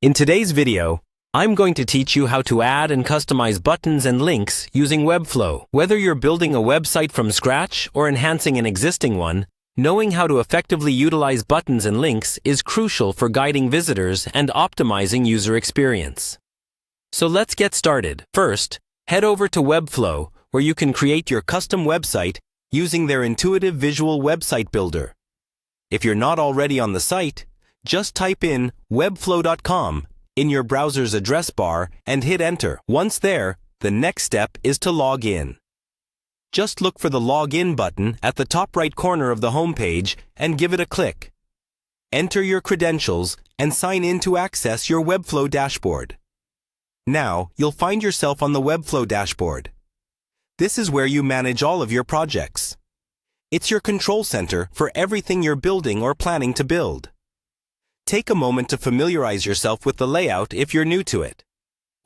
In today's video, I'm going to teach you how to add and customize buttons and links using Webflow. Whether you're building a website from scratch or enhancing an existing one, knowing how to effectively utilize buttons and links is crucial for guiding visitors and optimizing user experience. So let's get started. First, head over to Webflow, where you can create your custom website using their intuitive visual website builder. If you're not already on the site, just type in webflow.com in your browser's address bar and hit enter. Once there, the next step is to log in. Just look for the Login button at the top right corner of the homepage and give it a click. Enter your credentials and sign in to access your Webflow dashboard. Now, you'll find yourself on the Webflow dashboard. This is where you manage all of your projects. It's your control center for everything you're building or planning to build. Take a moment to familiarize yourself with the layout if you're new to it.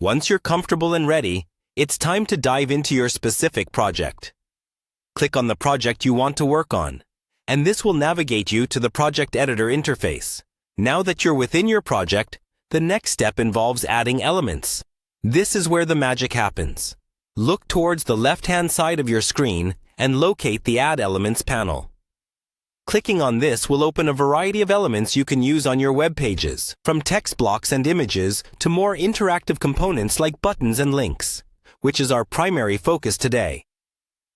Once you're comfortable and ready, it's time to dive into your specific project. Click on the project you want to work on, and this will navigate you to the project editor interface. Now that you're within your project, the next step involves adding elements. This is where the magic happens. Look towards the left-hand side of your screen and locate the Add Elements panel. Clicking on this will open a variety of elements you can use on your web pages, from text blocks and images to more interactive components like buttons and links, which is our primary focus today.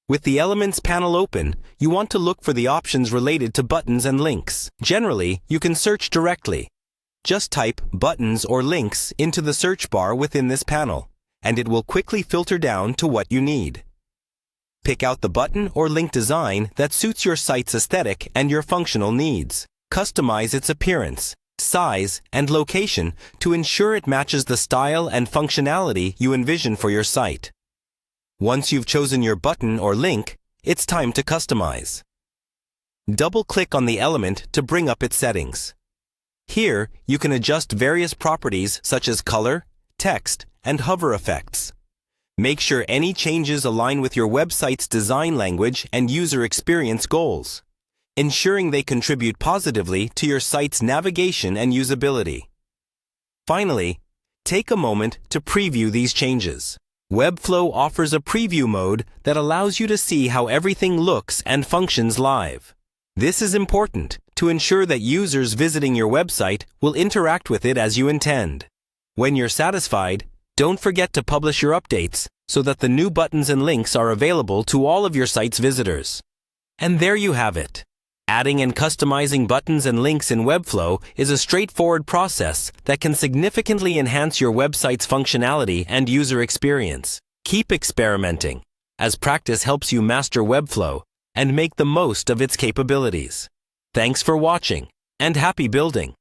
With the Elements panel open, you want to look for the options related to buttons and links. Generally, you can search directly. Just type buttons or links into the search bar within this panel, and it will quickly filter down to what you need. Pick out the button or link design that suits your site's aesthetic and your functional needs. Customize its appearance, size, and location to ensure it matches the style and functionality you envision for your site. Once you've chosen your button or link, it's time to customize. Double-click on the element to bring up its settings. Here, you can adjust various properties such as color, text, and hover effects. Make sure any changes align with your website's design language and user experience goals, ensuring they contribute positively to your site's navigation and usability. Finally, take a moment to preview these changes. Webflow offers a preview mode that allows you to see how everything looks and functions live. This is important to ensure that users visiting your website will interact with it as you intend. When you're satisfied, don't forget to publish your updates so that the new buttons and links are available to all of your site's visitors. And there you have it. Adding and customizing buttons and links in Webflow is a straightforward process that can significantly enhance your website's functionality and user experience. Keep experimenting, as practice helps you master Webflow and make the most of its capabilities. Thanks for watching, and happy building!